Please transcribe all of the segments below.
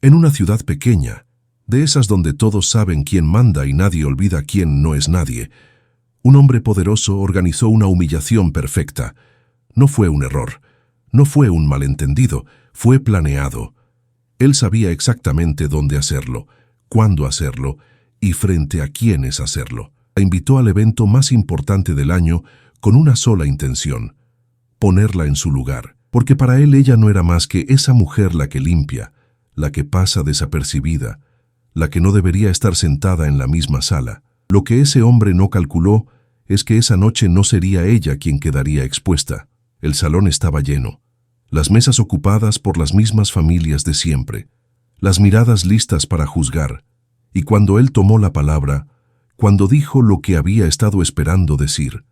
En una ciudad pequeña, de esas donde todos saben quién manda y nadie olvida quién no es nadie, un hombre poderoso organizó una humillación perfecta. No fue un error, no fue un malentendido, fue planeado. Él sabía exactamente dónde hacerlo, cuándo hacerlo y frente a quiénes hacerlo. La invitó al evento más importante del año con una sola intención: ponerla en su lugar, porque para él ella no era más que esa mujer la que limpia, la que pasa desapercibida, la que no debería estar sentada en la misma sala. Lo que ese hombre no calculó es que esa noche no sería ella quien quedaría expuesta. El salón estaba lleno, las mesas ocupadas por las mismas familias de siempre, las miradas listas para juzgar, y cuando él tomó la palabra, cuando dijo lo que había estado esperando decir,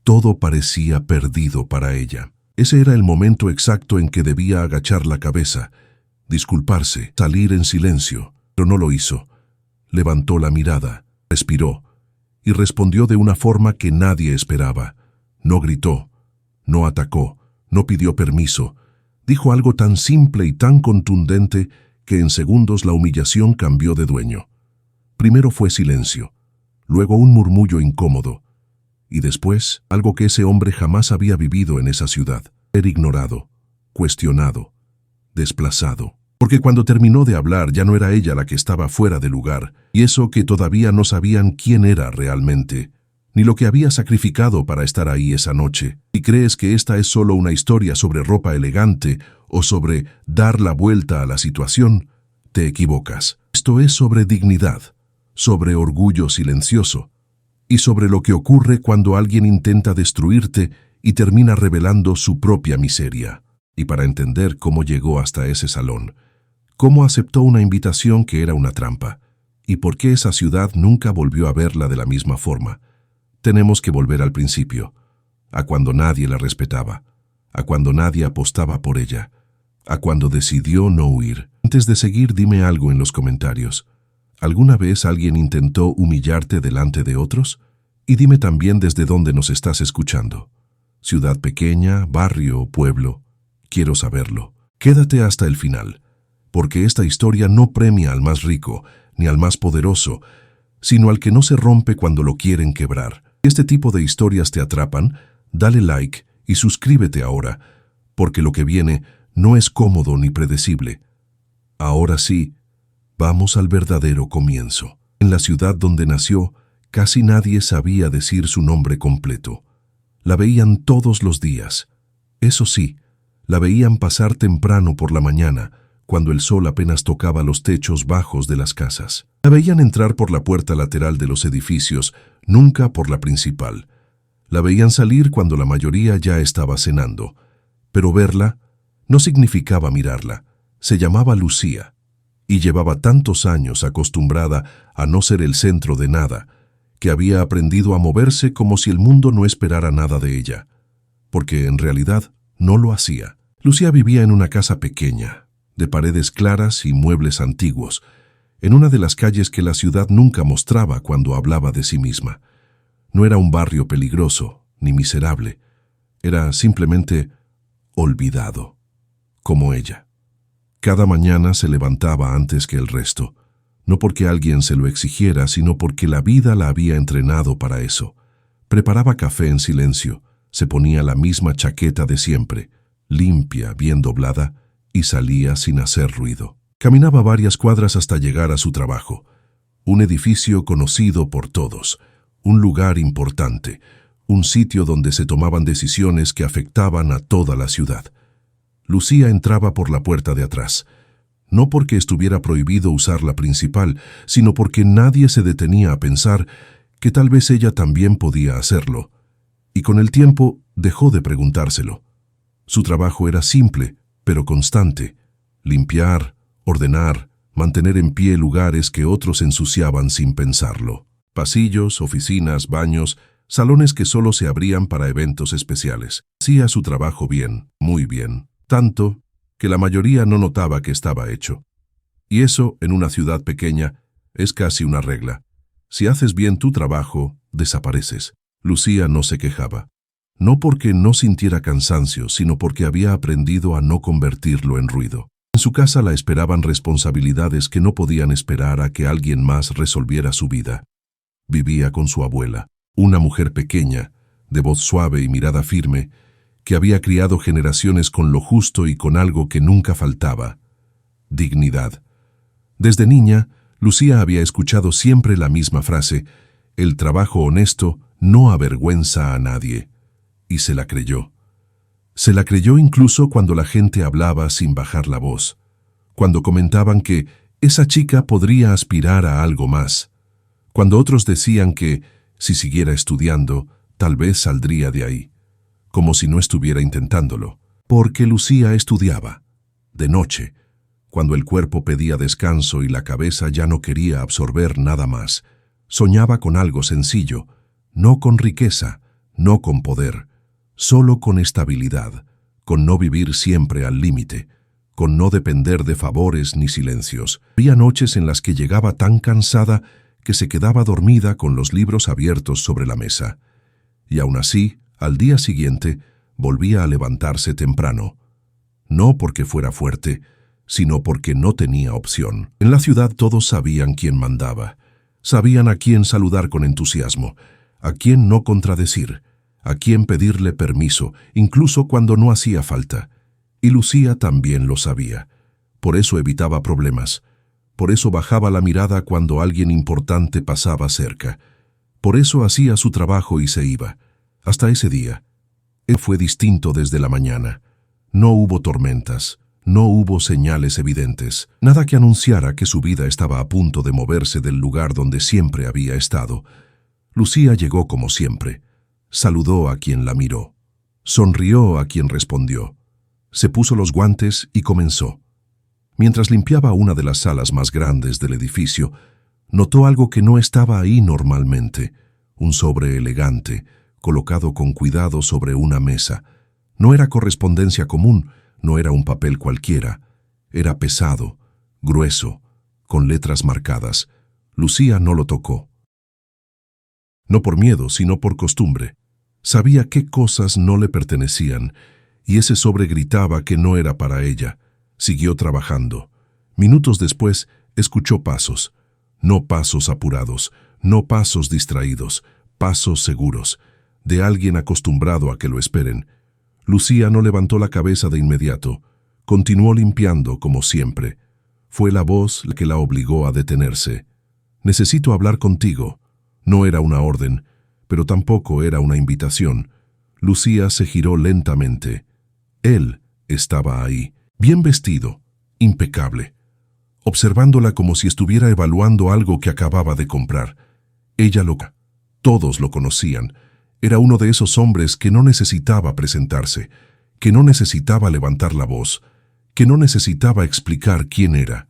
todo parecía perdido para ella. Ese era el momento exacto en que debía agachar la cabeza, disculparse, salir en silencio, pero no lo hizo. Levantó la mirada, respiró, y respondió de una forma que nadie esperaba. No gritó, no atacó, no pidió permiso. Dijo algo tan simple y tan contundente que en segundos la humillación cambió de dueño. Primero fue silencio, luego un murmullo incómodo, y después algo que ese hombre jamás había vivido en esa ciudad: ser ignorado, cuestionado, desplazado. Porque cuando terminó de hablar ya no era ella la que estaba fuera de lugar, y eso que todavía no sabían quién era realmente, ni lo que había sacrificado para estar ahí esa noche. Si crees que esta es solo una historia sobre ropa elegante o sobre dar la vuelta a la situación, te equivocas. Esto es sobre dignidad, sobre orgullo silencioso, y sobre lo que ocurre cuando alguien intenta destruirte y termina revelando su propia miseria. Y para entender cómo llegó hasta ese salón, cómo aceptó una invitación que era una trampa, y por qué esa ciudad nunca volvió a verla de la misma forma, tenemos que volver al principio, a cuando nadie la respetaba, a cuando nadie apostaba por ella, a cuando decidió no huir. Antes de seguir, dime algo en los comentarios. ¿Alguna vez alguien intentó humillarte delante de otros? Y dime también desde dónde nos estás escuchando. Ciudad pequeña, barrio, pueblo. Quiero saberlo. Quédate hasta el final, porque esta historia no premia al más rico ni al más poderoso, sino al que no se rompe cuando lo quieren quebrar. Si este tipo de historias te atrapan, dale like y suscríbete ahora, porque lo que viene no es cómodo ni predecible. Ahora sí, vamos al verdadero comienzo. En la ciudad donde nació, casi nadie sabía decir su nombre completo. La veían todos los días. Eso sí, la veían pasar temprano por la mañana, cuando el sol apenas tocaba los techos bajos de las casas. La veían entrar por la puerta lateral de los edificios, nunca por la principal. La veían salir cuando la mayoría ya estaba cenando. Pero verla no significaba mirarla. Se llamaba Lucía, y llevaba tantos años acostumbrada a no ser el centro de nada, que había aprendido a moverse como si el mundo no esperara nada de ella, porque en realidad no lo hacía. Lucía vivía en una casa pequeña, de paredes claras y muebles antiguos, en una de las calles que la ciudad nunca mostraba cuando hablaba de sí misma. No era un barrio peligroso, ni miserable. Era simplemente olvidado, como ella. Cada mañana se levantaba antes que el resto, no porque alguien se lo exigiera, sino porque la vida la había entrenado para eso. Preparaba café en silencio, se ponía la misma chaqueta de siempre, limpia, bien doblada, y salía sin hacer ruido. Caminaba varias cuadras hasta llegar a su trabajo, un edificio conocido por todos, un lugar importante, un sitio donde se tomaban decisiones que afectaban a toda la ciudad. Lucía entraba por la puerta de atrás, no porque estuviera prohibido usar la principal, sino porque nadie se detenía a pensar que tal vez ella también podía hacerlo, y con el tiempo dejó de preguntárselo. Su trabajo era simple, pero constante: limpiar, ordenar, mantener en pie lugares que otros ensuciaban sin pensarlo. Pasillos, oficinas, baños, salones que solo se abrían para eventos especiales. Hacía su trabajo bien, muy bien, tanto que la mayoría no notaba que estaba hecho. Y eso, en una ciudad pequeña, es casi una regla. Si haces bien tu trabajo, desapareces. Lucía no se quejaba. No porque no sintiera cansancio, sino porque había aprendido a no convertirlo en ruido. En su casa la esperaban responsabilidades que no podían esperar a que alguien más resolviera su vida. Vivía con su abuela, una mujer pequeña, de voz suave y mirada firme, que había criado generaciones con lo justo y con algo que nunca faltaba: dignidad. Desde niña, Lucía había escuchado siempre la misma frase: el trabajo honesto no avergüenza a nadie. Y se la creyó. Se la creyó incluso cuando la gente hablaba sin bajar la voz, cuando comentaban que esa chica podría aspirar a algo más, cuando otros decían que, si siguiera estudiando, tal vez saldría de ahí, como si no estuviera intentándolo. Porque Lucía estudiaba, de noche, cuando el cuerpo pedía descanso y la cabeza ya no quería absorber nada más. Soñaba con algo sencillo, no con riqueza, no con poder, solo con estabilidad, con no vivir siempre al límite, con no depender de favores ni silencios. Había noches en las que llegaba tan cansada que se quedaba dormida con los libros abiertos sobre la mesa. Y aún así, al día siguiente, volvía a levantarse temprano. No porque fuera fuerte, sino porque no tenía opción. En la ciudad todos sabían quién mandaba. Sabían a quién saludar con entusiasmo, a quién no contradecir, a quién pedirle permiso, incluso cuando no hacía falta. Y Lucía también lo sabía. Por eso evitaba problemas. Por eso bajaba la mirada cuando alguien importante pasaba cerca. Por eso hacía su trabajo y se iba. Hasta ese día. Él fue distinto desde la mañana. No hubo tormentas. No hubo señales evidentes. Nada que anunciara que su vida estaba a punto de moverse del lugar donde siempre había estado. Lucía llegó como siempre. Saludó a quien la miró. Sonrió a quien respondió. Se puso los guantes y comenzó. Mientras limpiaba una de las salas más grandes del edificio, notó algo que no estaba ahí normalmente: un sobre elegante, colocado con cuidado sobre una mesa. No era correspondencia común, no era un papel cualquiera. Era pesado, grueso, con letras marcadas. Lucía no lo tocó. No por miedo, sino por costumbre. Sabía qué cosas no le pertenecían, y ese sobre gritaba que no era para ella. Siguió trabajando. Minutos después, escuchó pasos. No pasos apurados, no pasos distraídos, pasos seguros, de alguien acostumbrado a que lo esperen. Lucía no levantó la cabeza de inmediato. Continuó limpiando como siempre. Fue la voz la que la obligó a detenerse. «Necesito hablar contigo». No era una orden, pero tampoco era una invitación. Lucía se giró lentamente. Él estaba ahí, bien vestido, impecable, observándola como si estuviera evaluando algo que acababa de comprar. Ella todos lo conocían. Era uno de esos hombres que no necesitaba presentarse, que no necesitaba levantar la voz, que no necesitaba explicar quién era.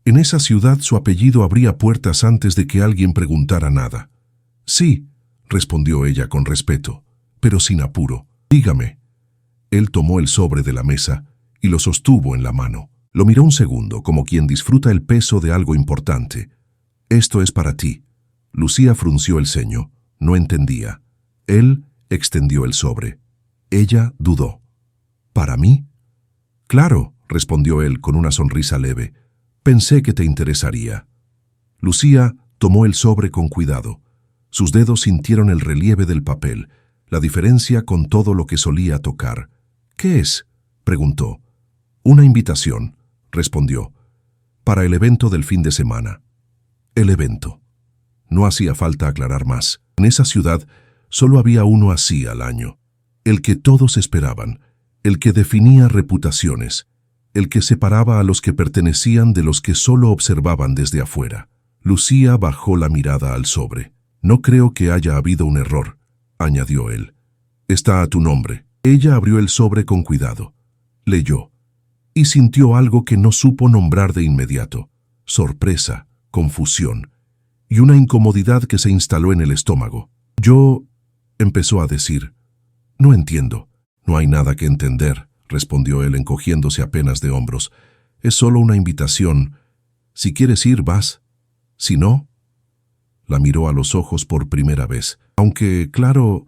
En esa ciudad su apellido abría puertas antes de que alguien preguntara nada. «Sí», respondió ella con respeto, pero sin apuro. «Dígame». Él tomó el sobre de la mesa y lo sostuvo en la mano. Lo miró un segundo, como quien disfruta el peso de algo importante. «Esto es para ti». Lucía frunció el ceño. No entendía. Él extendió el sobre. Ella dudó. «¿Para mí?» «Claro», respondió él con una sonrisa leve. «Pensé que te interesaría». Lucía tomó el sobre con cuidado. Sus dedos sintieron el relieve del papel, la diferencia con todo lo que solía tocar. «¿Qué es?», preguntó. «Una invitación», respondió. «Para el evento del fin de semana». El evento. No hacía falta aclarar más. En esa ciudad solo había uno así al año. El que todos esperaban, el que definía reputaciones, el que separaba a los que pertenecían de los que solo observaban desde afuera. Lucía bajó la mirada al sobre. «No creo que haya habido un error», añadió él. «Está a tu nombre». Ella abrió el sobre con cuidado. Leyó. Y sintió algo que no supo nombrar de inmediato: sorpresa, confusión y una incomodidad que se instaló en el estómago. «Yo», empezó a decir. «No entiendo». «No hay nada que entender», respondió él encogiéndose apenas de hombros. «Es solo una invitación. Si quieres ir, vas. Si no...». La miró a los ojos por primera vez. Aunque, claro,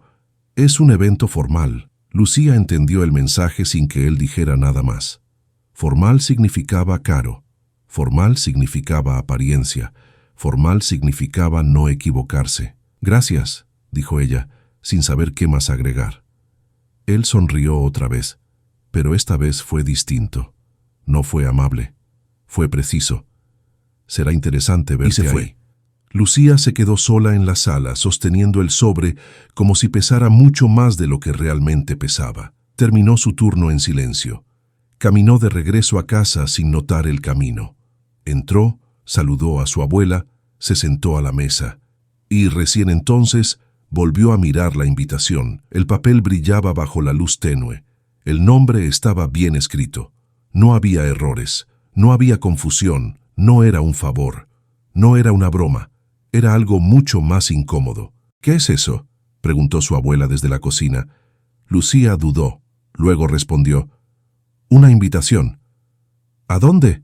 es un evento formal. Lucía entendió el mensaje sin que él dijera nada más. Formal significaba caro, formal significaba apariencia, formal significaba no equivocarse. «Gracias», dijo ella, sin saber qué más agregar. Él sonrió otra vez, pero esta vez fue distinto. No fue amable, fue preciso. «Será interesante verte ahí». Y se fue. Lucía se quedó sola en la sala, sosteniendo el sobre como si pesara mucho más de lo que realmente pesaba. Terminó su turno en silencio. Caminó de regreso a casa sin notar el camino. Entró, saludó a su abuela, se sentó a la mesa. Y recién entonces volvió a mirar la invitación. El papel brillaba bajo la luz tenue. El nombre estaba bien escrito. No había errores, no había confusión, no era un favor, no era una broma. Era algo mucho más incómodo. «¿Qué es eso?», preguntó su abuela desde la cocina. Lucía dudó, luego respondió: «Una invitación». «¿A dónde?».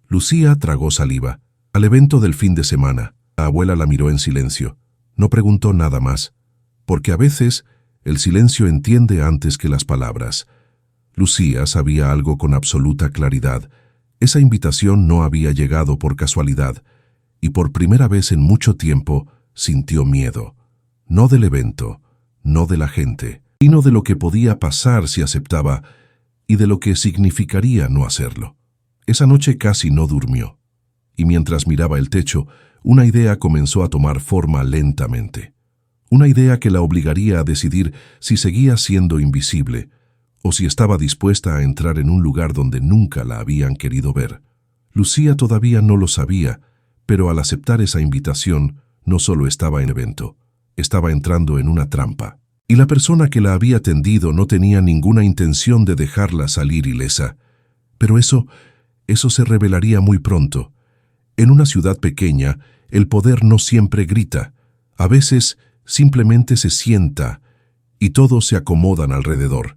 Lucía tragó saliva. «Al evento del fin de semana». La abuela la miró en silencio. No preguntó nada más, porque a veces el silencio entiende antes que las palabras. Lucía sabía algo con absoluta claridad. Esa invitación no había llegado por casualidad, y por primera vez en mucho tiempo sintió miedo. No del evento, no de la gente, sino de lo que podía pasar si aceptaba y de lo que significaría no hacerlo. Esa noche casi no durmió, y mientras miraba el techo, una idea comenzó a tomar forma lentamente. Una idea que la obligaría a decidir si seguía siendo invisible o si estaba dispuesta a entrar en un lugar donde nunca la habían querido ver. Lucía todavía no lo sabía, pero al aceptar esa invitación no solo estaba en evento, estaba entrando en una trampa. Y la persona que la había tendido no tenía ninguna intención de dejarla salir ilesa. Pero eso se revelaría muy pronto. En una ciudad pequeña, el poder no siempre grita. A veces simplemente se sienta y todos se acomodan alrededor.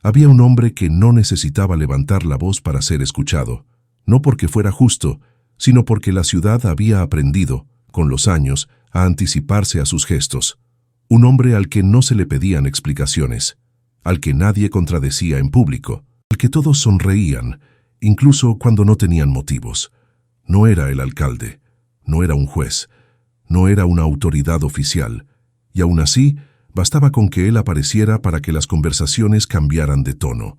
Había un hombre que no necesitaba levantar la voz para ser escuchado, no porque fuera justo, sino porque la ciudad había aprendido, con los años, a anticiparse a sus gestos. Un hombre al que no se le pedían explicaciones, al que nadie contradecía en público, al que todos sonreían, incluso cuando no tenían motivos. No era el alcalde, no era un juez, no era una autoridad oficial, y aún así bastaba con que él apareciera para que las conversaciones cambiaran de tono.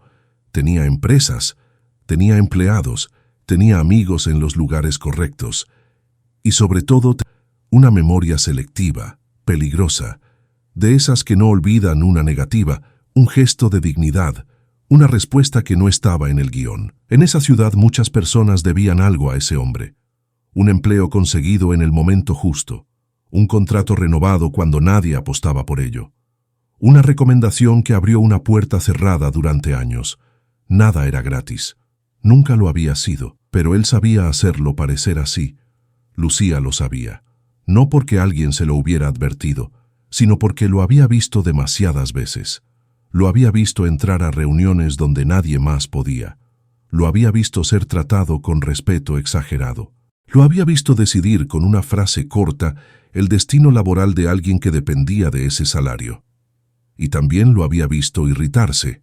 Tenía empresas, tenía empleados, tenía amigos en los lugares correctos, y sobre todo una memoria selectiva, peligrosa, de esas que no olvidan una negativa, un gesto de dignidad, una respuesta que no estaba en el guión. En esa ciudad muchas personas debían algo a ese hombre. Un empleo conseguido en el momento justo, un contrato renovado cuando nadie apostaba por ello, una recomendación que abrió una puerta cerrada durante años. Nada era gratis. Nunca lo había sido, pero él sabía hacerlo parecer así. Lucía lo sabía, no porque alguien se lo hubiera advertido, sino porque lo había visto demasiadas veces. Lo había visto entrar a reuniones donde nadie más podía. Lo había visto ser tratado con respeto exagerado. Lo había visto decidir con una frase corta el destino laboral de alguien que dependía de ese salario. Y también lo había visto irritarse,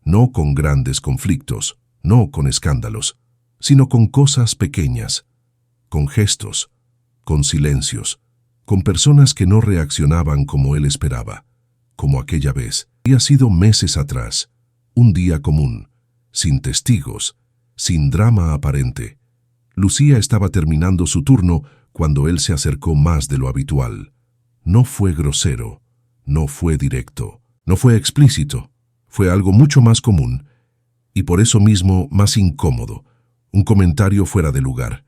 no con grandes conflictos, no con escándalos, sino con cosas pequeñas, con gestos, con silencios, con personas que no reaccionaban como él esperaba, como aquella vez. Había sido meses atrás, un día común, sin testigos, sin drama aparente. Lucía estaba terminando su turno cuando él se acercó más de lo habitual. No fue grosero, no fue directo, no fue explícito, fue algo mucho más común, y por eso mismo más incómodo, un comentario fuera de lugar,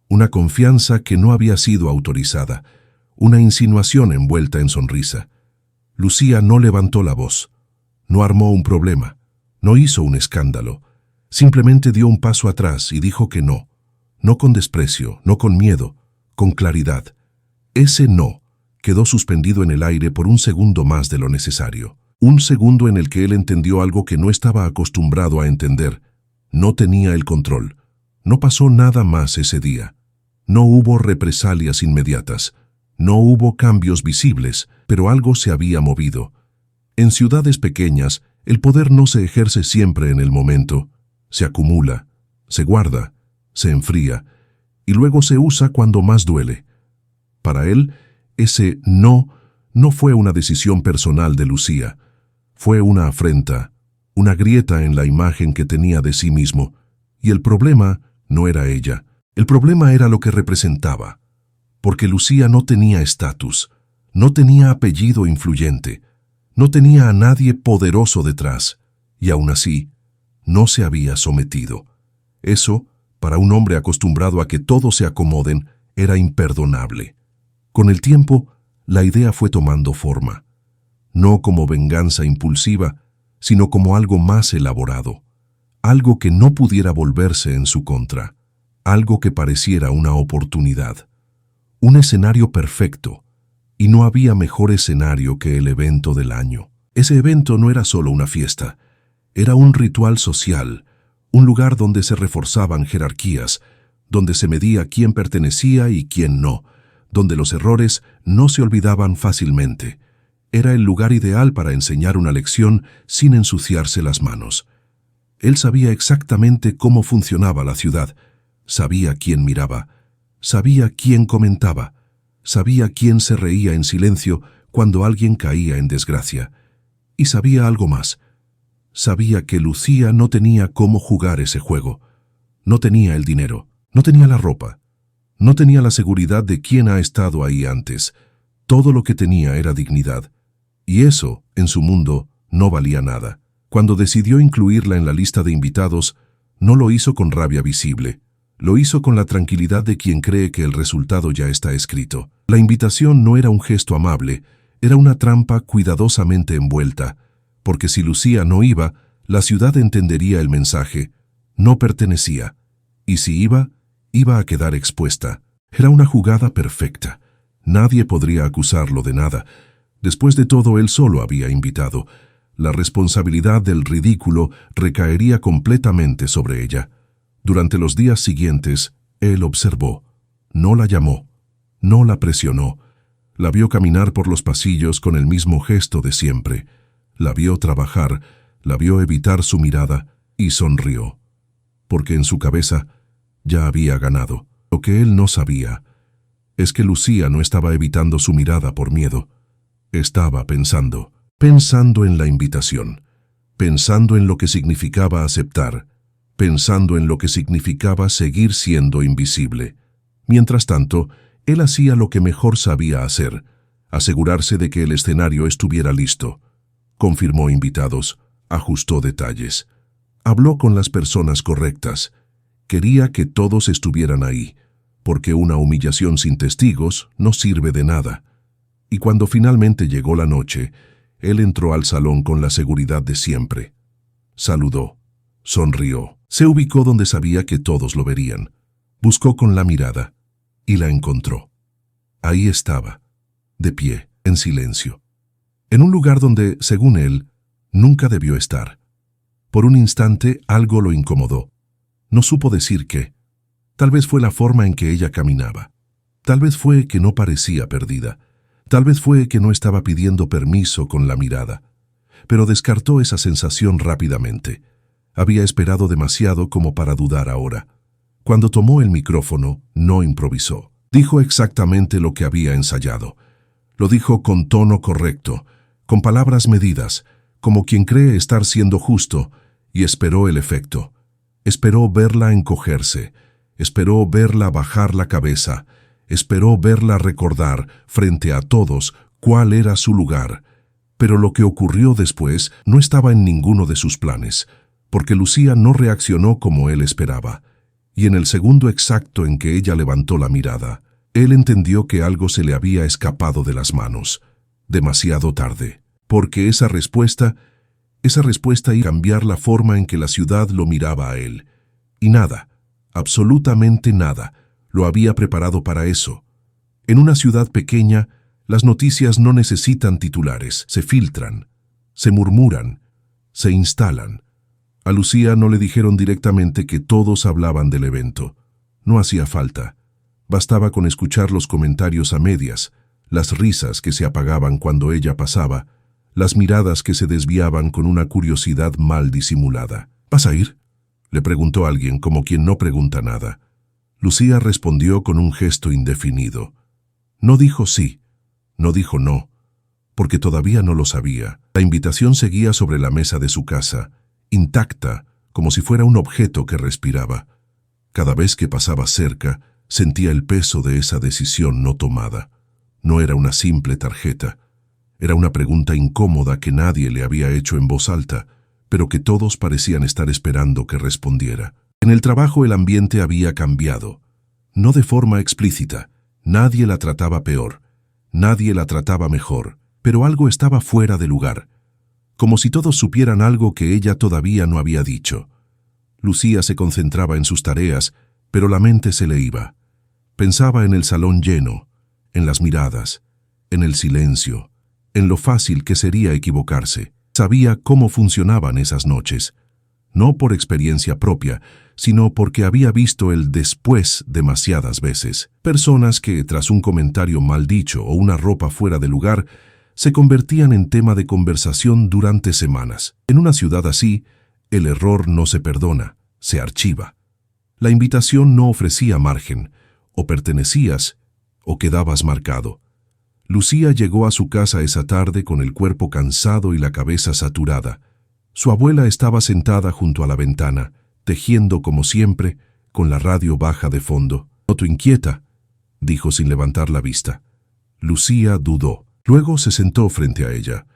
una confianza que no había sido autorizada, una insinuación envuelta en sonrisa. Lucía no levantó la voz, no armó un problema, no hizo un escándalo, simplemente dio un paso atrás y dijo que no, no con desprecio, no con miedo, con claridad. Ese no quedó suspendido en el aire por un segundo más de lo necesario, un segundo en el que él entendió algo que no estaba acostumbrado a entender. No tenía el control. No pasó nada más ese día. No hubo represalias inmediatas. No hubo cambios visibles, pero algo se había movido. En ciudades pequeñas, el poder no se ejerce siempre en el momento, se acumula, se guarda, se enfría, y luego se usa cuando más duele. Para él, ese no fue una decisión personal de Lucía. Fue una afrenta, una grieta en la imagen que tenía de sí mismo. Y el problema no era ella. El problema era lo que representaba. Porque Lucía no tenía estatus, no tenía apellido influyente, no tenía a nadie poderoso detrás. Y aún así, no se había sometido. Eso, para un hombre acostumbrado a que todos se acomoden, era imperdonable. Con el tiempo, la idea fue tomando forma, no como venganza impulsiva, sino como algo más elaborado, algo que no pudiera volverse en su contra, algo que pareciera una oportunidad, un escenario perfecto, y no había mejor escenario que el evento del año. Ese evento no era solo una fiesta, era un ritual social, un lugar donde se reforzaban jerarquías, donde se medía quién pertenecía y quién no, donde los errores no se olvidaban fácilmente. Era el lugar ideal para enseñar una lección sin ensuciarse las manos. Él sabía exactamente cómo funcionaba la ciudad, sabía quién miraba, sabía quién comentaba, sabía quién se reía en silencio cuando alguien caía en desgracia. Y sabía algo más. Sabía que Lucía no tenía cómo jugar ese juego. No tenía el dinero, no tenía la ropa, no tenía la seguridad de quién ha estado ahí antes. Todo lo que tenía era dignidad. Y eso, en su mundo, no valía nada. Cuando decidió incluirla en la lista de invitados, no lo hizo con rabia visible. Lo hizo con la tranquilidad de quien cree que el resultado ya está escrito. La invitación no era un gesto amable, era una trampa cuidadosamente envuelta, porque si Lucía no iba, la ciudad entendería el mensaje. No pertenecía. Y si iba, iba a quedar expuesta. Era una jugada perfecta. Nadie podría acusarlo de nada. Después de todo, él solo había invitado. La responsabilidad del ridículo recaería completamente sobre ella. Durante los días siguientes, él observó. No la llamó. No la presionó. La vio caminar por los pasillos con el mismo gesto de siempre. La vio trabajar, la vio evitar su mirada y sonrió. Porque en su cabeza ya había ganado. Lo que él no sabía es que Lucía no estaba evitando su mirada por miedo. Estaba pensando en la invitación, pensando en lo que significaba aceptar, pensando en lo que significaba seguir siendo invisible. Mientras tanto, él hacía lo que mejor sabía hacer, asegurarse de que el escenario estuviera listo. Confirmó invitados, ajustó detalles, habló con las personas correctas. Quería que todos estuvieran ahí, porque una humillación sin testigos no sirve de nada. Y cuando finalmente llegó la noche, él entró al salón con la seguridad de siempre. Saludó, sonrió, se ubicó donde sabía que todos lo verían. Buscó con la mirada y la encontró. Ahí estaba, de pie, en silencio, en un lugar donde, según él, nunca debió estar. Por un instante algo lo incomodó. No supo decir qué. Tal vez fue la forma en que ella caminaba. Tal vez fue que no parecía perdida. Tal vez fue que no estaba pidiendo permiso con la mirada. Pero descartó esa sensación rápidamente. Había esperado demasiado como para dudar ahora. Cuando tomó el micrófono, no improvisó. Dijo exactamente lo que había ensayado. Lo dijo con tono correcto, con palabras medidas, como quien cree estar siendo justo, y esperó el efecto. Esperó verla encogerse, esperó verla bajar la cabeza, esperó verla recordar, frente a todos, cuál era su lugar. Pero lo que ocurrió después no estaba en ninguno de sus planes, porque Lucía no reaccionó como él esperaba. Y en el segundo exacto en que ella levantó la mirada, él entendió que algo se le había escapado de las manos. Demasiado tarde, porque esa respuesta iba a cambiar la forma en que la ciudad lo miraba a él. Y nada, absolutamente nada, lo había preparado para eso. En una ciudad pequeña, las noticias no necesitan titulares, se filtran, se murmuran, se instalan. A Lucía no le dijeron directamente que todos hablaban del evento. No hacía falta. Bastaba con escuchar los comentarios a medias, las risas que se apagaban cuando ella pasaba, las miradas que se desviaban con una curiosidad mal disimulada. ¿Vas a ir?, Le preguntó alguien, como quien no pregunta nada. Lucía respondió con un gesto indefinido. No dijo sí, no dijo no, porque todavía no lo sabía. La invitación seguía sobre la mesa de su casa, intacta, como si fuera un objeto que respiraba. Cada vez que pasaba cerca, sentía el peso de esa decisión no tomada. No era una simple tarjeta. Era una pregunta incómoda que nadie le había hecho en voz alta, pero que todos parecían estar esperando que respondiera. En el trabajo el ambiente había cambiado. No de forma explícita. Nadie la trataba peor. Nadie la trataba mejor. Pero algo estaba fuera de lugar. Como si todos supieran algo que ella todavía no había dicho. Lucía se concentraba en sus tareas, pero la mente se le iba. Pensaba en el salón lleno, en las miradas, en el silencio, en lo fácil que sería equivocarse. Sabía cómo funcionaban esas noches. No por experiencia propia, sino porque había visto el después demasiadas veces. Personas que, tras un comentario mal dicho o una ropa fuera de lugar, se convertían en tema de conversación durante semanas. En una ciudad así, el error no se perdona, se archiva. La invitación no ofrecía margen, o pertenecías o quedabas marcado. Lucía llegó a su casa esa tarde con el cuerpo cansado y la cabeza saturada. Su abuela estaba sentada junto a la ventana, tejiendo como siempre, con la radio baja de fondo. «Noto inquieta», dijo sin levantar la vista. Lucía dudó. Luego se sentó frente a ella.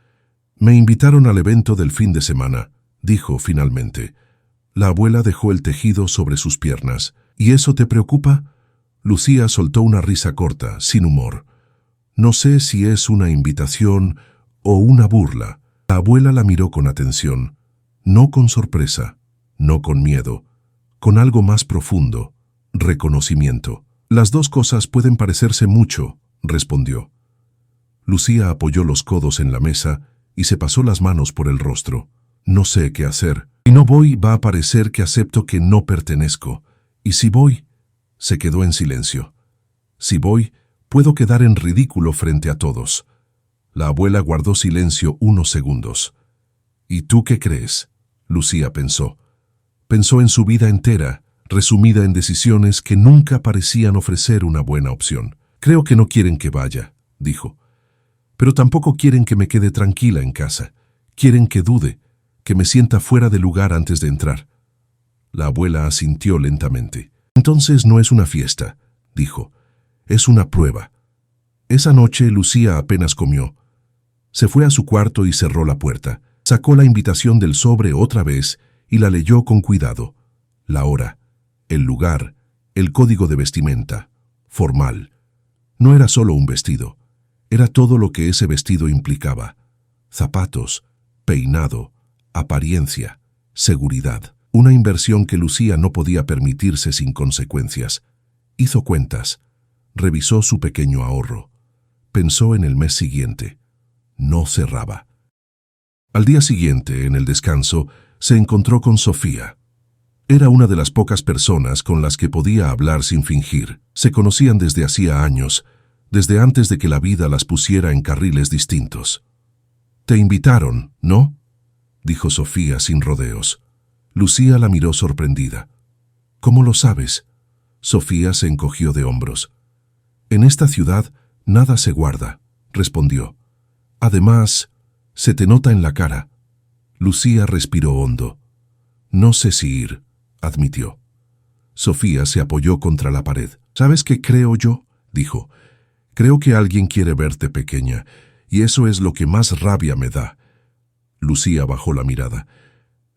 «Me invitaron al evento del fin de semana», dijo finalmente. La abuela dejó el tejido sobre sus piernas. «¿Y eso te preocupa?» Lucía soltó una risa corta, sin humor. «No sé si es una invitación o una burla». La abuela la miró con atención, no con sorpresa, no con miedo, con algo más profundo, reconocimiento. «Las dos cosas pueden parecerse mucho», respondió. Lucía apoyó los codos en la mesa y se pasó las manos por el rostro. «No sé qué hacer. Si no voy, va a parecer que acepto que no pertenezco. Y si voy...» Se quedó en silencio. «Si voy, puedo quedar en ridículo frente a todos». La abuela guardó silencio unos segundos. «¿Y tú qué crees?», Lucía pensó. Pensó en su vida entera, resumida en decisiones que nunca parecían ofrecer una buena opción. «Creo que no quieren que vaya», dijo. «Pero tampoco quieren que me quede tranquila en casa. Quieren que dude, que me sienta fuera de lugar antes de entrar». La abuela asintió lentamente. «Entonces no es una fiesta», dijo. «Es una prueba». Esa noche Lucía apenas comió. Se fue a su cuarto y cerró la puerta. Sacó la invitación del sobre otra vez y la leyó con cuidado. La hora, el lugar, el código de vestimenta. Formal. No era solo un vestido. Era todo lo que ese vestido implicaba. Zapatos, peinado, apariencia, seguridad. Una inversión que Lucía no podía permitirse sin consecuencias. Hizo cuentas. Revisó su pequeño ahorro. Pensó en el mes siguiente. No cerraba. Al día siguiente, en el descanso, se encontró con Sofía. Era una de las pocas personas con las que podía hablar sin fingir. Se conocían desde hacía años, desde antes de que la vida las pusiera en carriles distintos. «Te invitaron, ¿no?», dijo Sofía sin rodeos. Lucía la miró sorprendida. «¿Cómo lo sabes?». Sofía se encogió de hombros. «En esta ciudad nada se guarda», respondió. «Además, se te nota en la cara». Lucía respiró hondo. «No sé si ir», admitió. Sofía se apoyó contra la pared. «¿Sabes qué creo yo?», dijo. «Creo que alguien quiere verte pequeña, y eso es lo que más rabia me da». Lucía bajó la mirada.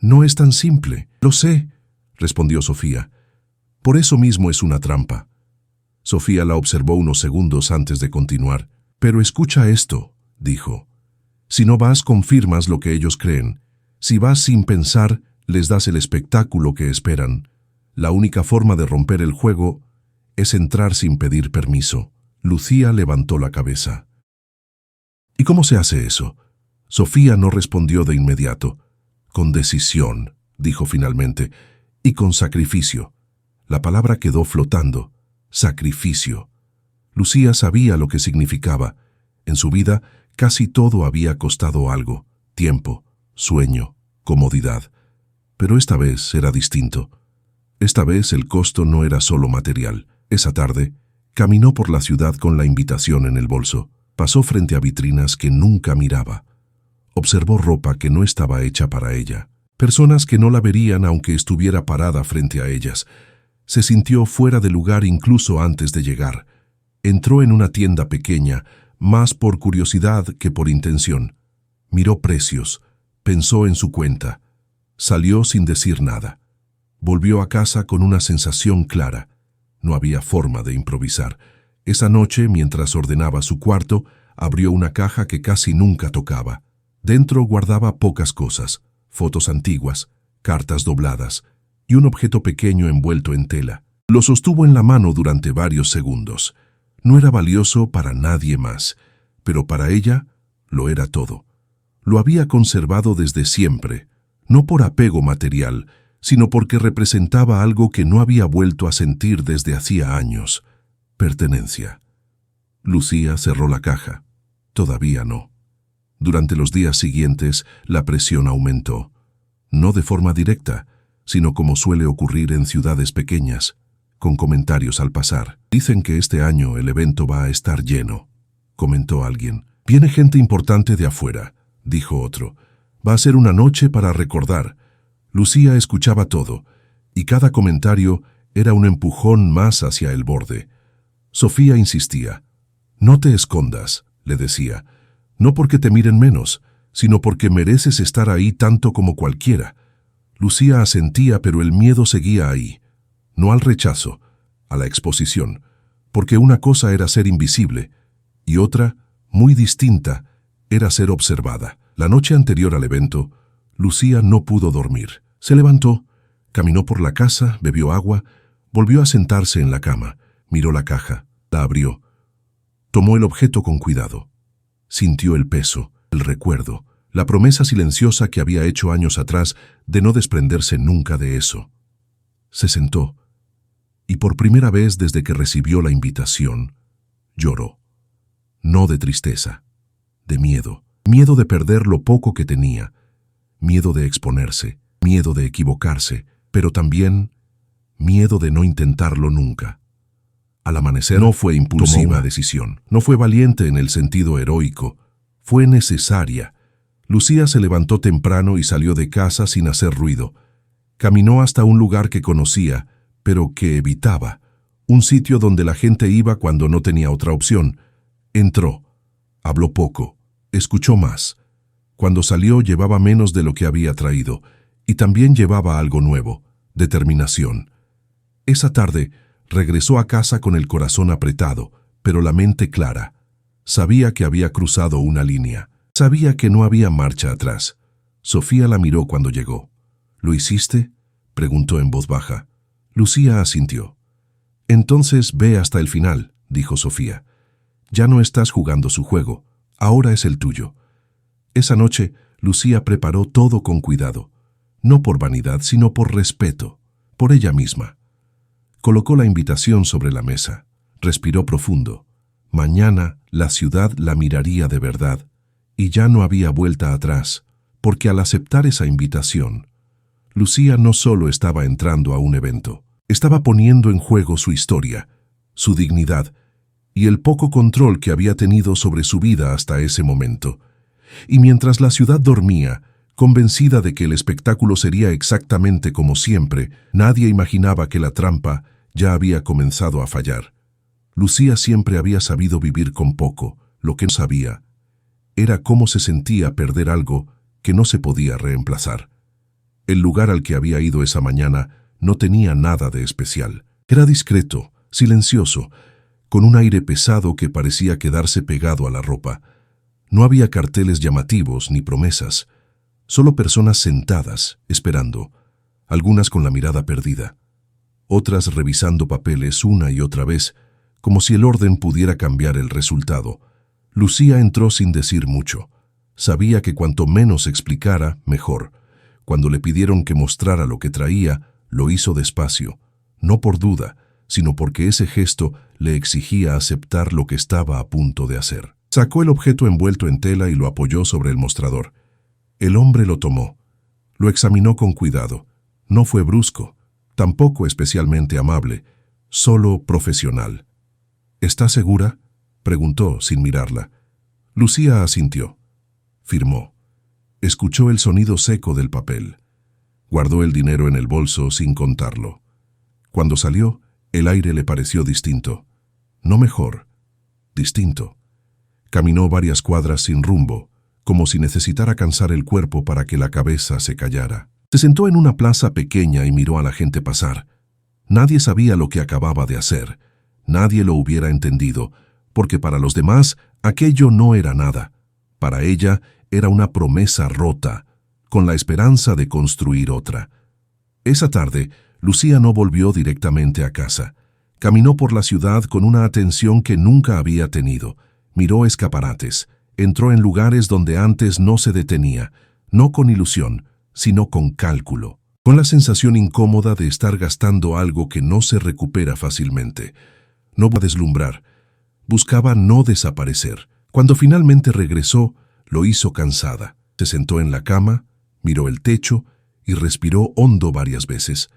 «No es tan simple». «Lo sé», respondió Sofía. «Por eso mismo es una trampa». Sofía la observó unos segundos antes de continuar. «Pero escucha esto», dijo. «Si no vas, confirmas lo que ellos creen. Si vas sin pensar, les das el espectáculo que esperan. La única forma de romper el juego es entrar sin pedir permiso». Lucía levantó la cabeza. «¿Y cómo se hace eso?». Sofía no respondió de inmediato. «Con decisión», dijo finalmente, «y con sacrificio». La palabra quedó flotando. Sacrificio. Lucía sabía lo que significaba. En su vida, casi todo había costado algo: tiempo, sueño, comodidad. Pero esta vez era distinto. Esta vez el costo no era solo material. Esa tarde, caminó por la ciudad con la invitación en el bolso. Pasó frente a vitrinas que nunca miraba. Observó ropa que no estaba hecha para ella. Personas que no la verían aunque estuviera parada frente a ellas. Se sintió fuera de lugar incluso antes de llegar. Entró en una tienda pequeña, más por curiosidad que por intención. Miró precios, pensó en su cuenta. Salió sin decir nada. Volvió a casa con una sensación clara. No había forma de improvisar. Esa noche, mientras ordenaba su cuarto, abrió una caja que casi nunca tocaba. Dentro guardaba pocas cosas, fotos antiguas, cartas dobladas y un objeto pequeño envuelto en tela. Lo sostuvo en la mano durante varios segundos. No era valioso para nadie más, pero para ella lo era todo. Lo había conservado desde siempre, no por apego material, sino porque representaba algo que no había vuelto a sentir desde hacía años: pertenencia. Lucía cerró la caja. Todavía no. Durante los días siguientes, la presión aumentó. No de forma directa, sino como suele ocurrir en ciudades pequeñas, con comentarios al pasar. Dicen que este año el evento va a estar lleno, comentó alguien. Viene gente importante de afuera, dijo otro. Va a ser una noche para recordar. Lucía escuchaba todo, y cada comentario era un empujón más hacia el borde. Sofía insistía. No te escondas, le decía. No porque te miren menos, sino porque mereces estar ahí tanto como cualquiera. Lucía asentía, pero el miedo seguía ahí. No al rechazo, a la exposición, porque una cosa era ser invisible, y otra, muy distinta, era ser observada. La noche anterior al evento, Lucía no pudo dormir. Se levantó, caminó por la casa, bebió agua, volvió a sentarse en la cama, miró la caja, la abrió. Tomó el objeto con cuidado. Sintió el peso, el recuerdo, la promesa silenciosa que había hecho años atrás de no desprenderse nunca de eso. Se sentó, y por primera vez desde que recibió la invitación, lloró. No de tristeza, de miedo. Miedo de perder lo poco que tenía, miedo de exponerse, miedo de equivocarse, pero también miedo de no intentarlo nunca. Al amanecer no fue impulsiva, tomó una decisión. No fue valiente en el sentido heroico, fue necesaria. Lucía se levantó temprano y salió de casa sin hacer ruido. Caminó hasta un lugar que conocía, pero que evitaba, un sitio donde la gente iba cuando no tenía otra opción. Entró, habló poco, escuchó más. Cuando salió llevaba menos de lo que había traído, y también llevaba algo nuevo: determinación. Esa tarde regresó a casa con el corazón apretado, pero la mente clara. Sabía que había cruzado una línea. Sabía que no había marcha atrás. Sofía la miró cuando llegó. ¿Lo hiciste?, preguntó en voz baja. Lucía asintió. Entonces ve hasta el final, dijo Sofía. Ya no estás jugando su juego, ahora es el tuyo. Esa noche, Lucía preparó todo con cuidado, no por vanidad, sino por respeto, por ella misma. Colocó la invitación sobre la mesa, respiró profundo. Mañana la ciudad la miraría de verdad, y ya no había vuelta atrás, porque al aceptar esa invitación, Lucía no solo estaba entrando a un evento, estaba poniendo en juego su historia, su dignidad y el poco control que había tenido sobre su vida hasta ese momento. Y mientras la ciudad dormía, convencida de que el espectáculo sería exactamente como siempre, nadie imaginaba que la trampa ya había comenzado a fallar. Lucía siempre había sabido vivir con poco. Lo que no sabía era cómo se sentía perder algo que no se podía reemplazar. El lugar al que había ido esa mañana no tenía nada de especial. Era discreto, silencioso, con un aire pesado que parecía quedarse pegado a la ropa. No había carteles llamativos ni promesas, solo personas sentadas, esperando, algunas con la mirada perdida, otras revisando papeles una y otra vez, como si el orden pudiera cambiar el resultado. Lucía entró sin decir mucho. Sabía que cuanto menos explicara, mejor. Cuando le pidieron que mostrara lo que traía, lo hizo despacio, no por duda, sino porque ese gesto le exigía aceptar lo que estaba a punto de hacer. Sacó el objeto envuelto en tela y lo apoyó sobre el mostrador. El hombre lo tomó, Lo examinó con cuidado. No fue brusco, tampoco especialmente amable, solo profesional. ¿Está segura?, preguntó sin mirarla. Lucía asintió. Firmó. Escuchó el sonido seco del papel. Guardó el dinero en el bolso sin contarlo. Cuando salió, el aire le pareció distinto. No mejor, distinto. Caminó varias cuadras sin rumbo, como si necesitara cansar el cuerpo para que la cabeza se callara. Se sentó en una plaza pequeña y miró a la gente pasar. Nadie sabía lo que acababa de hacer. Nadie lo hubiera entendido, porque para los demás aquello no era nada. Para ella era una promesa rota, con la esperanza de construir otra. Esa tarde, Lucía no volvió directamente a casa. Caminó por la ciudad con una atención que nunca había tenido. Miró escaparates, entró en lugares donde antes no se detenía, no con ilusión, sino con cálculo, con la sensación incómoda de estar gastando algo que no se recupera fácilmente. No iba a deslumbrar, buscaba no desaparecer. Cuando finalmente regresó, lo hizo cansada. Se sentó en la cama, miró el techo y respiró hondo varias veces.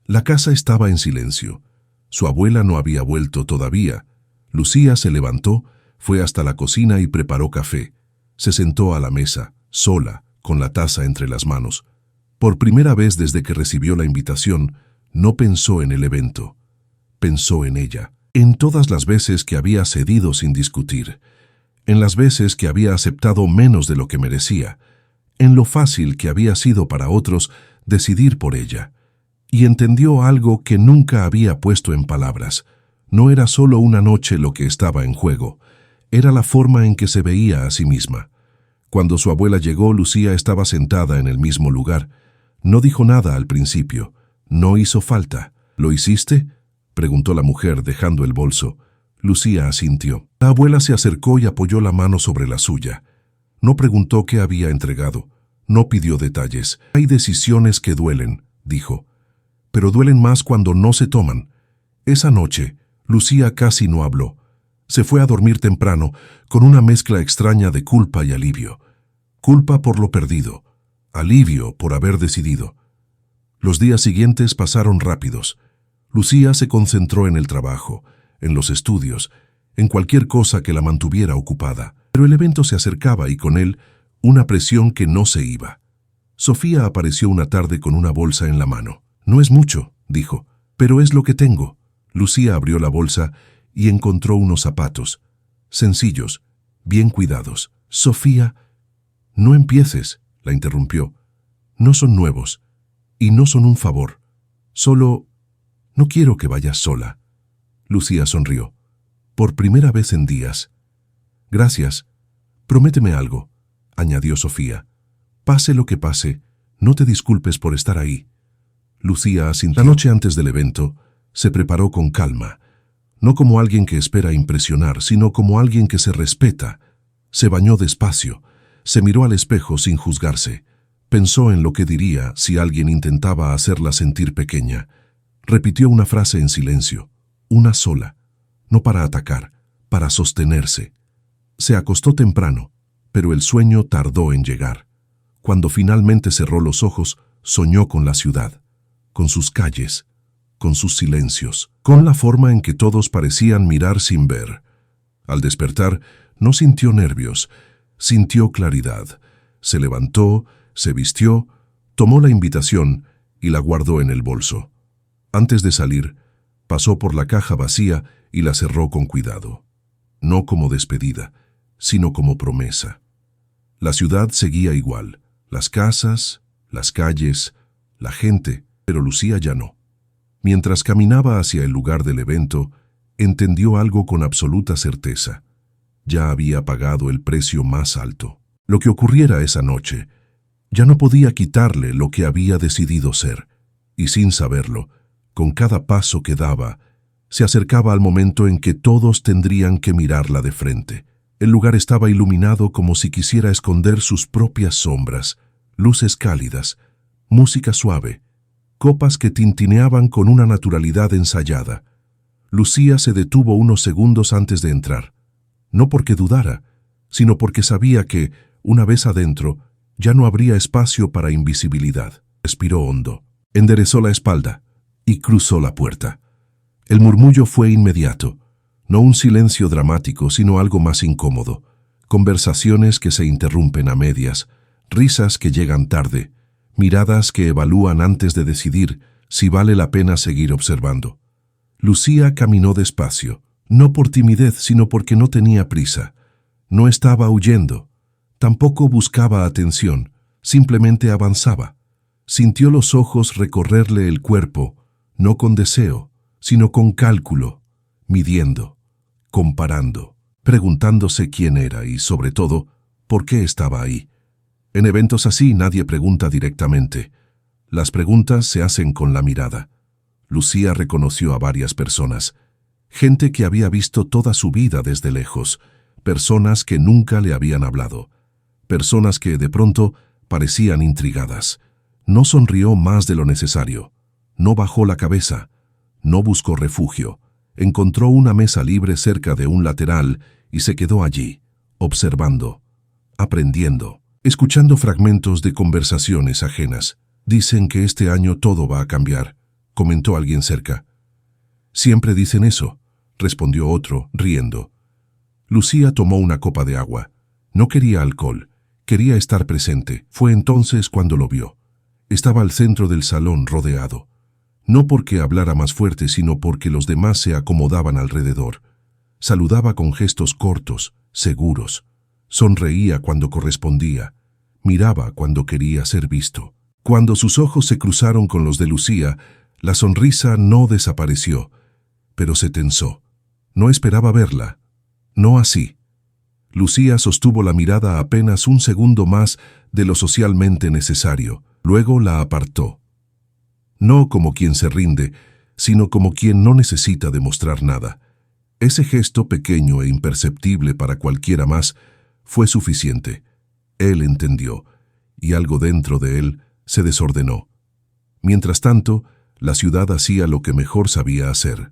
La casa estaba en silencio. Su abuela no había vuelto todavía. Lucía se levantó, fue hasta la cocina y preparó café. Se sentó a la mesa, sola, con la taza entre las manos. Por primera vez desde que recibió la invitación, no pensó en el evento. Pensó en ella, en todas las veces que había cedido sin discutir, en las veces que había aceptado menos de lo que merecía, en lo fácil que había sido para otros decidir por ella. Y entendió algo que nunca había puesto en palabras. No era solo una noche lo que estaba en juego, era la forma en que se veía a sí misma. Cuando su abuela llegó, Lucía estaba sentada en el mismo lugar. No dijo nada al principio, no hizo falta. ¿Lo hiciste?, preguntó la mujer dejando el bolso. Lucía asintió. La abuela se acercó y apoyó la mano sobre la suya. No preguntó qué había entregado, no pidió detalles. Hay decisiones que duelen, dijo, pero duelen más cuando no se toman. Esa noche, Lucía casi no habló. Se fue a dormir temprano, con una mezcla extraña de culpa y alivio. Culpa por lo perdido, alivio por haber decidido. Los días siguientes pasaron rápidos. Lucía se concentró en el trabajo, en los estudios, en cualquier cosa que la mantuviera ocupada. Pero el evento se acercaba y con él una presión que no se iba. Sofía apareció una tarde con una bolsa en la mano. No es mucho, dijo, pero es lo que tengo. Lucía abrió la bolsa y encontró unos zapatos, sencillos, bien cuidados. Sofía, no empieces, la interrumpió. No son nuevos, y no son un favor. Solo, no quiero que vayas sola. Lucía sonrió. Por primera vez en días. Gracias. Prométeme algo, añadió Sofía. Pase lo que pase, no te disculpes por estar ahí. Lucía asintió. La noche antes del evento, se preparó con calma. No como alguien que espera impresionar, sino como alguien que se respeta. Se bañó despacio, se miró al espejo sin juzgarse. Pensó en lo que diría si alguien intentaba hacerla sentir pequeña. Repitió una frase en silencio, una sola, no para atacar, para sostenerse. Se acostó temprano, pero el sueño tardó en llegar. Cuando finalmente cerró los ojos, soñó con la ciudad, con sus calles, con sus silencios, con la forma en que todos parecían mirar sin ver. Al despertar, no sintió nervios, sintió claridad. Se levantó, se vistió, tomó la invitación y la guardó en el bolso. Antes de salir, pasó por la caja vacía y la cerró con cuidado. No como despedida, sino como promesa. La ciudad seguía igual, las casas, las calles, la gente, pero Lucía ya no. Mientras caminaba hacia el lugar del evento, entendió algo con absoluta certeza. Ya había pagado el precio más alto. Lo que ocurriera esa noche, ya no podía quitarle lo que había decidido ser, y sin saberlo, con cada paso que daba, se acercaba al momento en que todos tendrían que mirarla de frente. El lugar estaba iluminado como si quisiera esconder sus propias sombras, luces cálidas, música suave, copas que tintineaban con una naturalidad ensayada. Lucía se detuvo unos segundos antes de entrar, no porque dudara, sino porque sabía que, una vez adentro, Ya no habría espacio para invisibilidad. Respiró hondo, enderezó la espalda y cruzó la puerta. El murmullo fue inmediato. No un silencio dramático, sino algo más incómodo. Conversaciones que se interrumpen a medias, risas que llegan tarde, miradas que evalúan antes de decidir si vale la pena seguir observando. Lucía caminó despacio, no por timidez, sino porque no tenía prisa. No estaba huyendo, tampoco buscaba atención, simplemente avanzaba. Sintió los ojos recorrerle el cuerpo, no con deseo, sino con cálculo, midiendo, comparando, preguntándose quién era y, sobre todo, por qué estaba ahí. En eventos así nadie pregunta directamente. Las preguntas se hacen con la mirada. Lucía reconoció a varias personas, gente que había visto toda su vida desde lejos, personas que nunca le habían hablado, personas que de pronto parecían intrigadas. No sonrió más de lo necesario, no bajó la cabeza, no buscó refugio, encontró una mesa libre cerca de un lateral y se quedó allí, observando, aprendiendo, escuchando fragmentos de conversaciones ajenas. Dicen que este año todo va a cambiar, comentó alguien cerca. Siempre dicen eso, respondió otro, riendo. Lucía tomó una copa de agua. No quería alcohol, quería estar presente. Fue entonces cuando lo vio. Estaba al centro del salón rodeado. No porque hablara más fuerte, sino porque los demás se acomodaban alrededor. Saludaba con gestos cortos, seguros. Sonreía cuando correspondía. Miraba cuando quería ser visto. Cuando sus ojos se cruzaron con los de Lucía, la sonrisa no desapareció, pero se tensó. No esperaba verla. No así. Lucía sostuvo la mirada apenas un segundo más de lo socialmente necesario. Luego la apartó. No como quien se rinde, sino como quien no necesita demostrar nada. Ese gesto pequeño e imperceptible para cualquiera más fue suficiente. Él entendió, y algo dentro de él se desordenó. Mientras tanto, la ciudad hacía lo que mejor sabía hacer: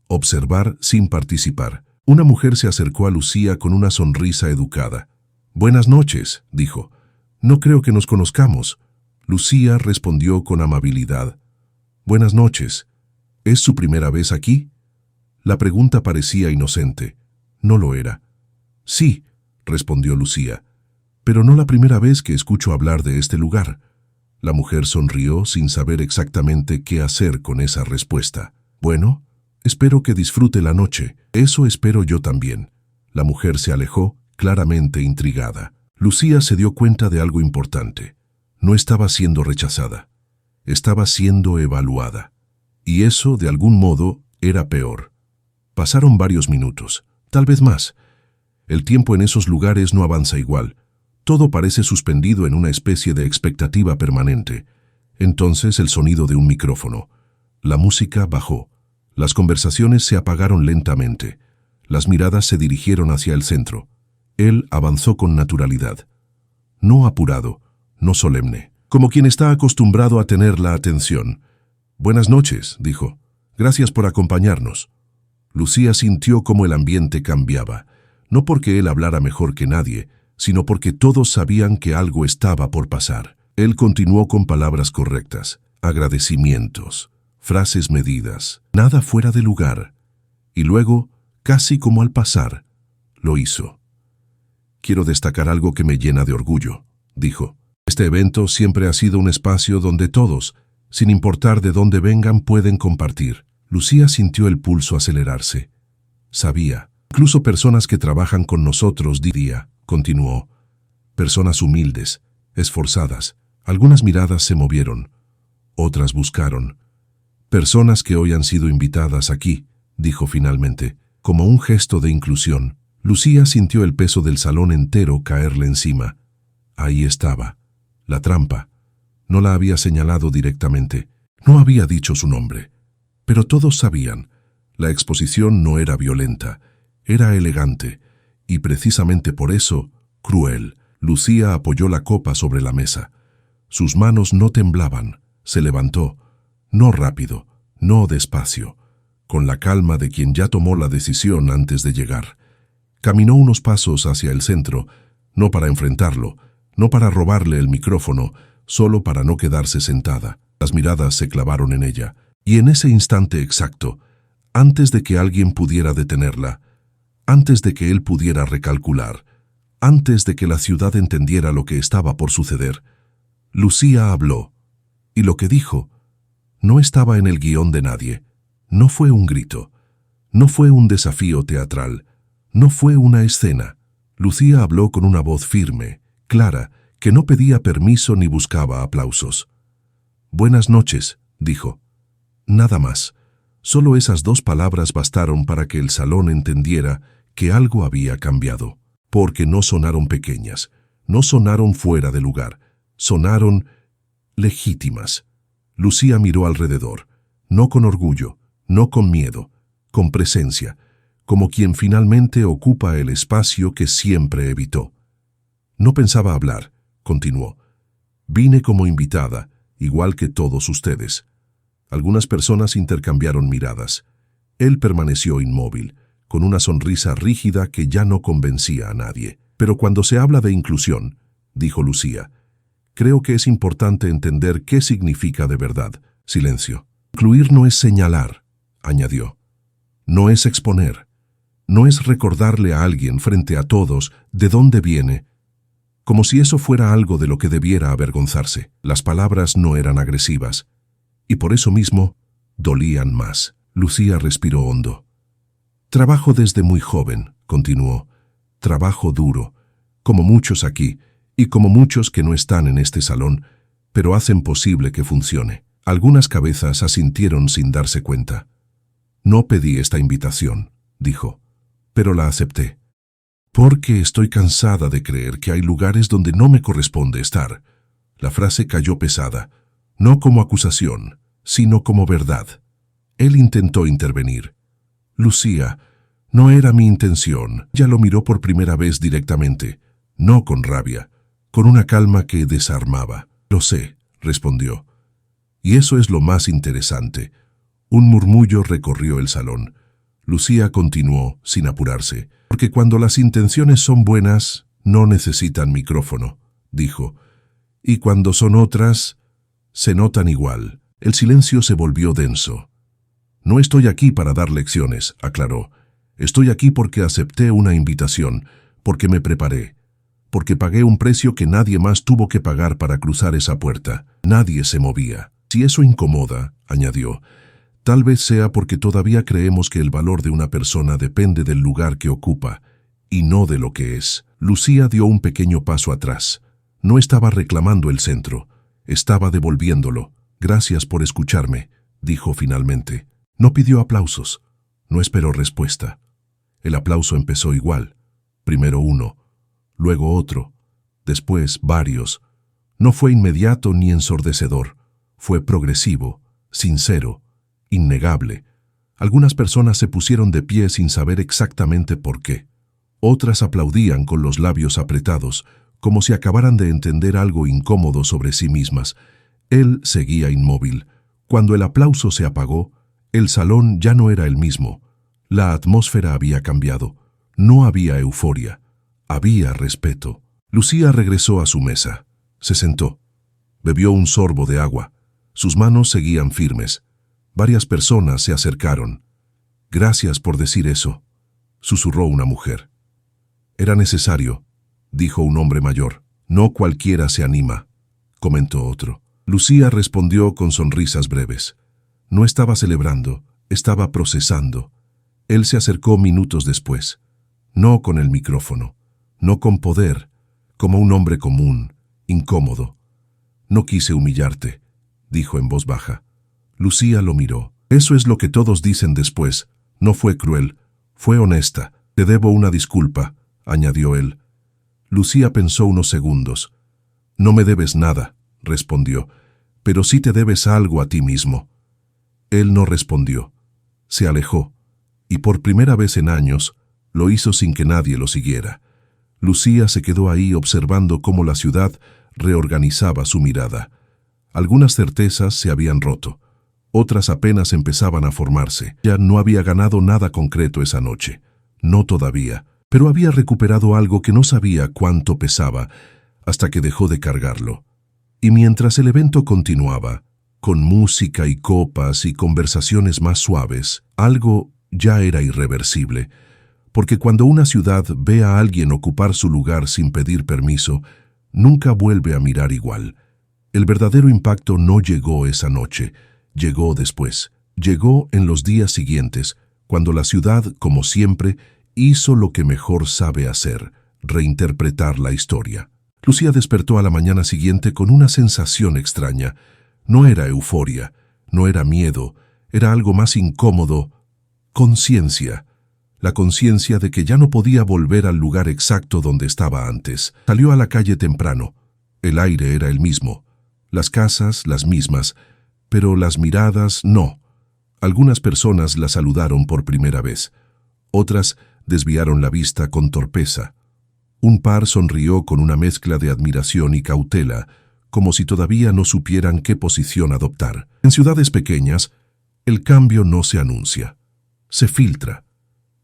observar sin participar. Una mujer se acercó a Lucía con una sonrisa educada. «Buenas noches», dijo. «No creo que nos conozcamos». Lucía respondió con amabilidad. «Buenas noches. ¿Es su primera vez aquí?» La pregunta parecía inocente. No lo era. «Sí», respondió Lucía, «pero no la primera vez que escucho hablar de este lugar». La mujer sonrió sin saber exactamente qué hacer con esa respuesta. «Bueno, espero que disfrute la noche. Eso espero yo también». La mujer se alejó, claramente intrigada. Lucía se dio cuenta de algo importante. No estaba siendo rechazada. Estaba siendo evaluada. Y eso, de algún modo, era peor. Pasaron varios minutos, tal vez más. El tiempo en esos lugares no avanza igual. Todo parece suspendido en una especie de expectativa permanente. Entonces el sonido de un micrófono. La música bajó. Las conversaciones se apagaron lentamente. Las miradas se dirigieron hacia el centro. Él avanzó con naturalidad. No apurado, no solemne, como quien está acostumbrado a tener la atención. «Buenas noches», dijo. «Gracias por acompañarnos». Lucía sintió cómo el ambiente cambiaba, no porque él hablara mejor que nadie, sino porque todos sabían que algo estaba por pasar. Él continuó con palabras correctas, agradecimientos, frases medidas, nada fuera de lugar. Y luego, casi como al pasar, lo hizo. «Quiero destacar algo que me llena de orgullo», dijo. «Este evento siempre ha sido un espacio donde todos, sin importar de dónde vengan, pueden compartir». Lucía sintió el pulso acelerarse. Sabía. Incluso personas que trabajan con nosotros, diría, continuó. Personas humildes, esforzadas. Algunas miradas se movieron, otras buscaron. Personas que hoy han sido invitadas aquí, dijo finalmente, como un gesto de inclusión. Lucía sintió el peso del salón entero caerle encima. Ahí estaba, la trampa. No la había señalado directamente, no había dicho su nombre. Pero todos sabían, la exposición no era violenta, era elegante, y precisamente por eso, cruel. Lucía apoyó la copa sobre la mesa. Sus manos no temblaban, se levantó, no rápido, no despacio, con la calma de quien ya tomó la decisión antes de llegar. Caminó unos pasos hacia el centro, no para enfrentarlo, no para robarle el micrófono, solo para no quedarse sentada. Las miradas se clavaron en ella, y en ese instante exacto, antes de que alguien pudiera detenerla, antes de que él pudiera recalcular, antes de que la ciudad entendiera lo que estaba por suceder, Lucía habló, y lo que dijo no estaba en el guión de nadie. No fue un grito, no fue un desafío teatral, no fue una escena. Lucía habló con una voz firme, clara, que no pedía permiso ni buscaba aplausos. «Buenas noches», dijo. Nada más. Solo esas dos palabras bastaron para que el salón entendiera que algo había cambiado, porque no sonaron pequeñas, no sonaron fuera de lugar, sonaron legítimas. Lucía miró alrededor, no con orgullo, no con miedo, con presencia, como quien finalmente ocupa el espacio que siempre evitó. «No pensaba hablar», continuó. «Vine como invitada, igual que todos ustedes». Algunas personas intercambiaron miradas. Él permaneció inmóvil, con una sonrisa rígida que ya no convencía a nadie. «Pero cuando se habla de inclusión», dijo Lucía, «creo que es importante entender qué significa de verdad». Silencio. «Incluir no es señalar», añadió. «No es exponer. No es recordarle a alguien frente a todos de dónde viene, como si eso fuera algo de lo que debiera avergonzarse». Las palabras no eran agresivas, y por eso mismo dolían más. Lucía respiró hondo. «Trabajo desde muy joven», continuó. «Trabajo duro, como muchos aquí, y como muchos que no están en este salón, pero hacen posible que funcione». Algunas cabezas asintieron sin darse cuenta. «No pedí esta invitación», dijo, «pero la acepté. Porque estoy cansada de creer que hay lugares donde no me corresponde estar». La frase cayó pesada, no como acusación, sino como verdad. Él intentó intervenir. «Lucía, no era mi intención». Ya lo miró por primera vez directamente, no con rabia, con una calma que desarmaba. «Lo sé», respondió. «Y eso es lo más interesante». Un murmullo recorrió el salón. Lucía continuó, sin apurarse. «Porque cuando las intenciones son buenas, no necesitan micrófono», dijo. «Y cuando son otras, se notan igual». El silencio se volvió denso. «No estoy aquí para dar lecciones», aclaró. «Estoy aquí porque acepté una invitación, porque me preparé, porque pagué un precio que nadie más tuvo que pagar para cruzar esa puerta. Nadie se movía. Si eso incomoda», añadió, «tal vez sea porque todavía creemos que el valor de una persona depende del lugar que ocupa, y no de lo que es». Lucía dio un pequeño paso atrás. No estaba reclamando el centro, estaba devolviéndolo. «Gracias por escucharme», dijo finalmente. No pidió aplausos, no esperó respuesta. El aplauso empezó igual. Primero uno, luego otro, después varios. No fue inmediato ni ensordecedor. Fue progresivo, sincero, innegable. Algunas personas se pusieron de pie sin saber exactamente por qué. Otras aplaudían con los labios apretados, como si acabaran de entender algo incómodo sobre sí mismas. Él seguía inmóvil. Cuando el aplauso se apagó, el salón ya no era el mismo. La atmósfera había cambiado. No había euforia. Había respeto. Lucía regresó a su mesa. Se sentó. Bebió un sorbo de agua. Sus manos seguían firmes. Varias personas se acercaron. «Gracias por decir eso», susurró una mujer. «Era necesario», dijo un hombre mayor. «No cualquiera se anima», comentó otro. Lucía respondió con sonrisas breves. No estaba celebrando, estaba procesando. Él se acercó minutos después. No con el micrófono, no con poder, como un hombre común, incómodo. «No quise humillarte», dijo en voz baja. Lucía lo miró. «Eso es lo que todos dicen después. No fue cruel, fue honesta. Te debo una disculpa», añadió él. Lucía pensó unos segundos. «No me debes nada», respondió, «pero sí te debes algo a ti mismo». Él no respondió. Se alejó, y por primera vez en años lo hizo sin que nadie lo siguiera. Lucía se quedó ahí observando cómo la ciudad reorganizaba su mirada. Algunas certezas se habían roto, otras apenas empezaban a formarse. Ya no había ganado nada concreto esa noche, no todavía, pero había recuperado algo que no sabía cuánto pesaba, hasta que dejó de cargarlo. Y mientras el evento continuaba, con música y copas y conversaciones más suaves, algo ya era irreversible, porque cuando una ciudad ve a alguien ocupar su lugar sin pedir permiso, nunca vuelve a mirar igual. El verdadero impacto no llegó esa noche, llegó después. Llegó en los días siguientes, cuando la ciudad, como siempre, hizo lo que mejor sabe hacer, reinterpretar la historia. Lucía despertó a la mañana siguiente con una sensación extraña. No era euforia, no era miedo, era algo más incómodo. Conciencia. La conciencia de que ya no podía volver al lugar exacto donde estaba antes. Salió a la calle temprano. El aire era el mismo. Las casas, las mismas. Pero las miradas, no. Algunas personas la saludaron por primera vez. Otras desviaron la vista con torpeza. Un par sonrió con una mezcla de admiración y cautela, como si todavía no supieran qué posición adoptar. En ciudades pequeñas, el cambio no se anuncia. Se filtra.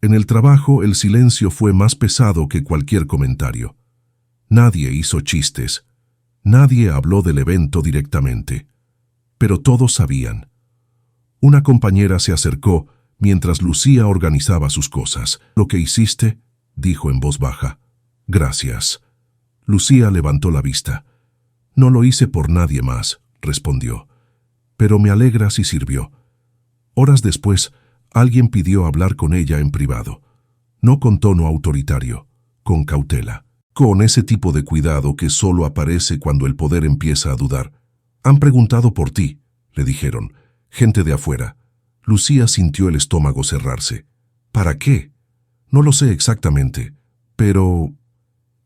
En el trabajo, el silencio fue más pesado que cualquier comentario. Nadie hizo chistes. Nadie habló del evento directamente. Pero todos sabían. Una compañera se acercó mientras Lucía organizaba sus cosas. «Lo que hiciste», dijo en voz baja. «Gracias». Lucía levantó la vista. «No lo hice por nadie más», respondió. «Pero me alegra si sirvió». Horas después, alguien pidió hablar con ella en privado. No con tono autoritario, con cautela. Con ese tipo de cuidado que solo aparece cuando el poder empieza a dudar. «Han preguntado por ti», le dijeron. «Gente de afuera». Lucía sintió el estómago cerrarse. «¿Para qué?» «No lo sé exactamente, pero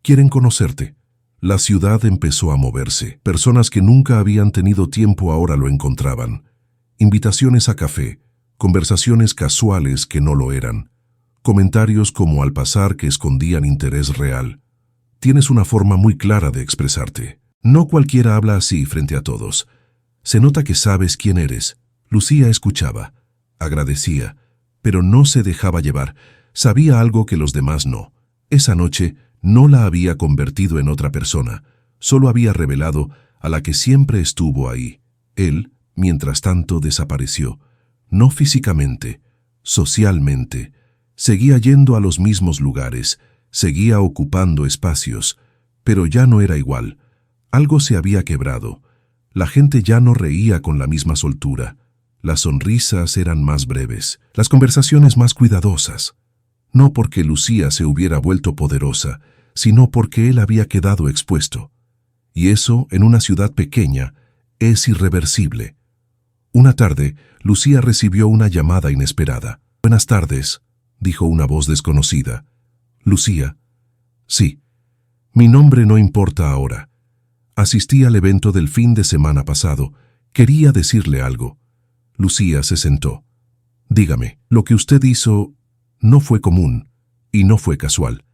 quieren conocerte». La ciudad empezó a moverse. Personas que nunca habían tenido tiempo ahora lo encontraban. Invitaciones a café, conversaciones casuales que no lo eran, comentarios como al pasar que escondían interés real. Tienes una forma muy clara de expresarte. No cualquiera habla así frente a todos. Se nota que sabes quién eres. Lucía escuchaba, agradecía, pero no se dejaba llevar. Sabía algo que los demás no. Esa noche no la había convertido en otra persona, solo había revelado a la que siempre estuvo ahí. Él, mientras tanto, desapareció. No físicamente, socialmente. Seguía yendo a los mismos lugares, seguía ocupando espacios, pero ya no era igual. Algo se había quebrado. La gente ya no reía con la misma soltura. Las sonrisas eran más breves, las conversaciones más cuidadosas. No porque Lucía se hubiera vuelto poderosa, sino porque él había quedado expuesto. Y eso, en una ciudad pequeña, es irreversible. Una tarde, Lucía recibió una llamada inesperada. «Buenas tardes», dijo una voz desconocida. «Lucía». «Sí. Mi nombre no importa ahora. Asistí al evento del fin de semana pasado. Quería decirle algo». Lucía se sentó. «Dígame, lo que usted hizo no fue común y no fue casual.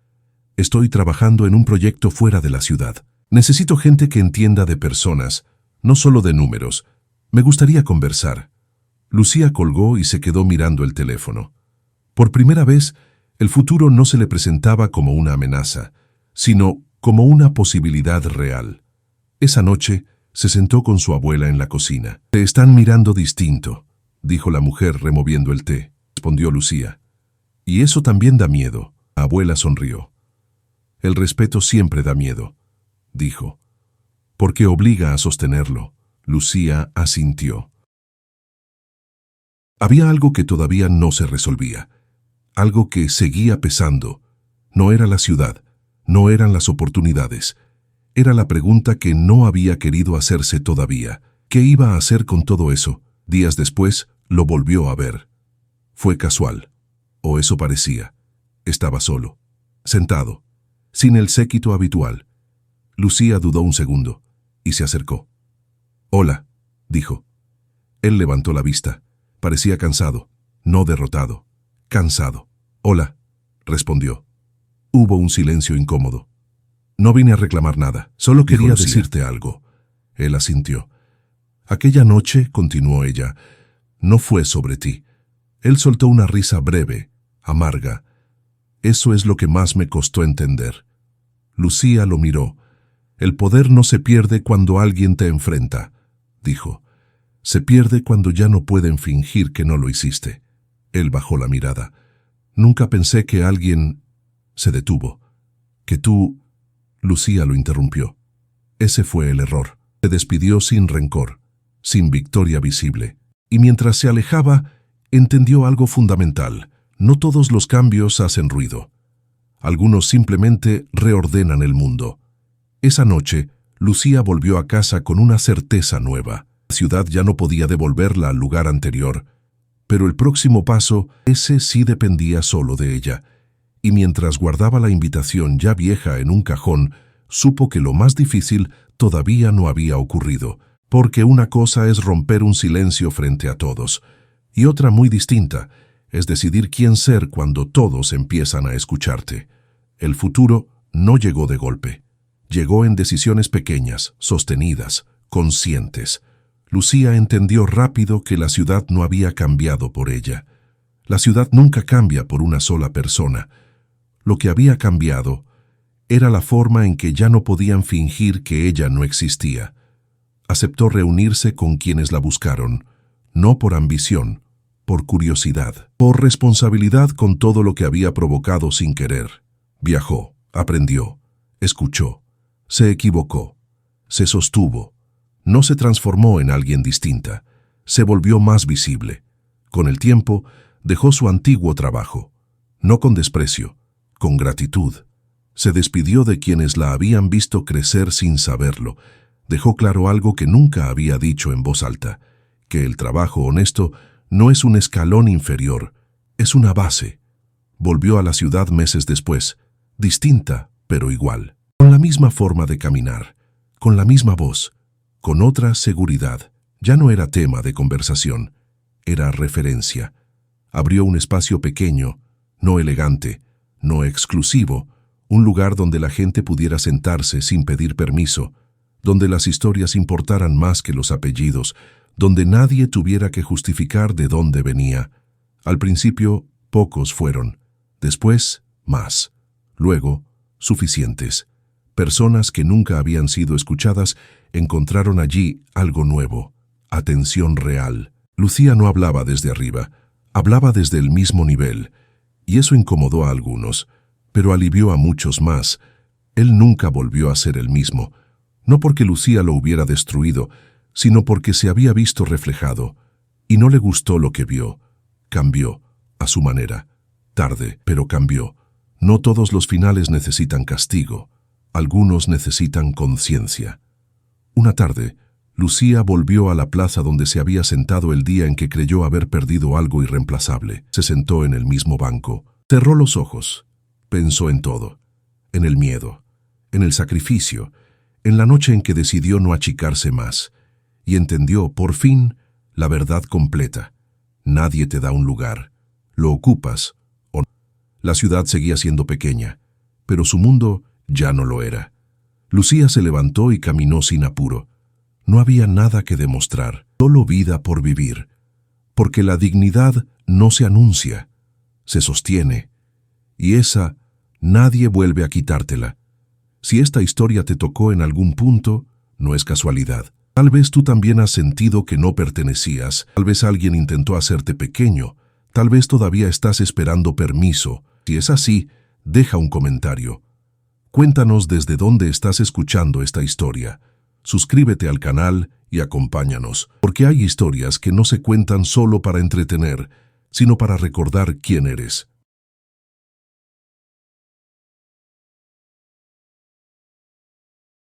Estoy trabajando en un proyecto fuera de la ciudad. Necesito gente que entienda de personas, no solo de números. Me gustaría conversar». Lucía colgó y se quedó mirando el teléfono. Por primera vez, el futuro no se le presentaba como una amenaza, sino como una posibilidad real. Esa noche, se sentó con su abuela en la cocina. «Te están mirando distinto», dijo la mujer removiendo el té. Respondió Lucía. «Y eso también da miedo». La abuela sonrió. «El respeto siempre da miedo», dijo. «Porque obliga a sostenerlo». Lucía asintió. Había algo que todavía no se resolvía. Algo que seguía pesando. No era la ciudad, no eran las oportunidades. Era la pregunta que no había querido hacerse todavía. ¿Qué iba a hacer con todo eso? Días después, lo volvió a ver. Fue casual. O eso parecía. Estaba solo. Sentado. Sin el séquito habitual. Lucía dudó un segundo. Y se acercó. «Hola», dijo. Él levantó la vista. Parecía cansado. No derrotado. Cansado. «Hola», respondió. Hubo un silencio incómodo. «No vine a reclamar nada. Solo quería decirte algo». Él asintió. «Aquella noche», continuó ella, «no fue sobre ti». Él soltó una risa breve, amarga. «Eso es lo que más me costó entender». Lucía lo miró. El poder no se pierde cuando alguien te enfrenta, dijo. Se pierde cuando ya no pueden fingir que no lo hiciste. Él bajó la mirada. Nunca pensé que alguien... Se detuvo. Que tú... Lucía lo interrumpió. Ese fue el error. Se despidió sin rencor, sin victoria visible. Y mientras se alejaba, entendió algo fundamental. No todos los cambios hacen ruido. Algunos simplemente reordenan el mundo. Esa noche, Lucía volvió a casa con una certeza nueva. La ciudad ya no podía devolverla al lugar anterior, pero el próximo paso, ese sí dependía solo de ella. Y mientras guardaba la invitación ya vieja en un cajón, supo que lo más difícil todavía no había ocurrido, porque una cosa es romper un silencio frente a todos, y otra muy distinta es decidir quién ser cuando todos empiezan a escucharte. El futuro no llegó de golpe. Llegó en decisiones pequeñas, sostenidas, conscientes. Lucía entendió rápido que la ciudad no había cambiado por ella. La ciudad nunca cambia por una sola persona. Lo que había cambiado era la forma en que ya no podían fingir que ella no existía. Aceptó reunirse con quienes la buscaron, no por ambición, por curiosidad, por responsabilidad con todo lo que había provocado sin querer. Viajó, aprendió, escuchó, se equivocó, se sostuvo. No se transformó en alguien distinta, se volvió más visible. Con el tiempo, dejó su antiguo trabajo, no con desprecio, con gratitud. Se despidió de quienes la habían visto crecer sin saberlo. Dejó claro algo que nunca había dicho en voz alta, que el trabajo honesto no es un escalón inferior, es una base. Volvió a la ciudad meses después, distinta, pero igual, con la misma forma de caminar, con la misma voz, con otra seguridad. Ya no era tema de conversación, era referencia. Abrió un espacio pequeño, no elegante, no exclusivo, un lugar donde la gente pudiera sentarse sin pedir permiso, donde las historias importaran más que los apellidos, donde nadie tuviera que justificar de dónde venía. Al principio, pocos fueron, después, más, luego, suficientes. Personas que nunca habían sido escuchadas encontraron allí algo nuevo, atención real. Lucía no hablaba desde arriba, hablaba desde el mismo nivel, y eso incomodó a algunos, pero alivió a muchos más. Él nunca volvió a ser el mismo, no porque Lucía lo hubiera destruido, sino porque se había visto reflejado, y no le gustó lo que vio. Cambió, a su manera. Tarde, pero cambió. No todos los finales necesitan castigo. Algunos necesitan conciencia. Una tarde, Lucía volvió a la plaza donde se había sentado el día en que creyó haber perdido algo irreemplazable. Se sentó en el mismo banco. Cerró los ojos. Pensó en todo. En el miedo. En el sacrificio. En la noche en que decidió no achicarse más. Y entendió, por fin, la verdad completa. Nadie te da un lugar. Lo ocupas o no. La ciudad seguía siendo pequeña, pero su mundo ya no lo era. Lucía se levantó y caminó sin apuro. No había nada que demostrar, solo vida por vivir. Porque la dignidad no se anuncia, se sostiene. Y esa, nadie vuelve a quitártela. Si esta historia te tocó en algún punto, no es casualidad. Tal vez tú también has sentido que no pertenecías, tal vez alguien intentó hacerte pequeño, tal vez todavía estás esperando permiso. Si es así, deja un comentario. Cuéntanos desde dónde estás escuchando esta historia. Suscríbete al canal y acompáñanos, porque hay historias que no se cuentan solo para entretener, sino para recordar quién eres.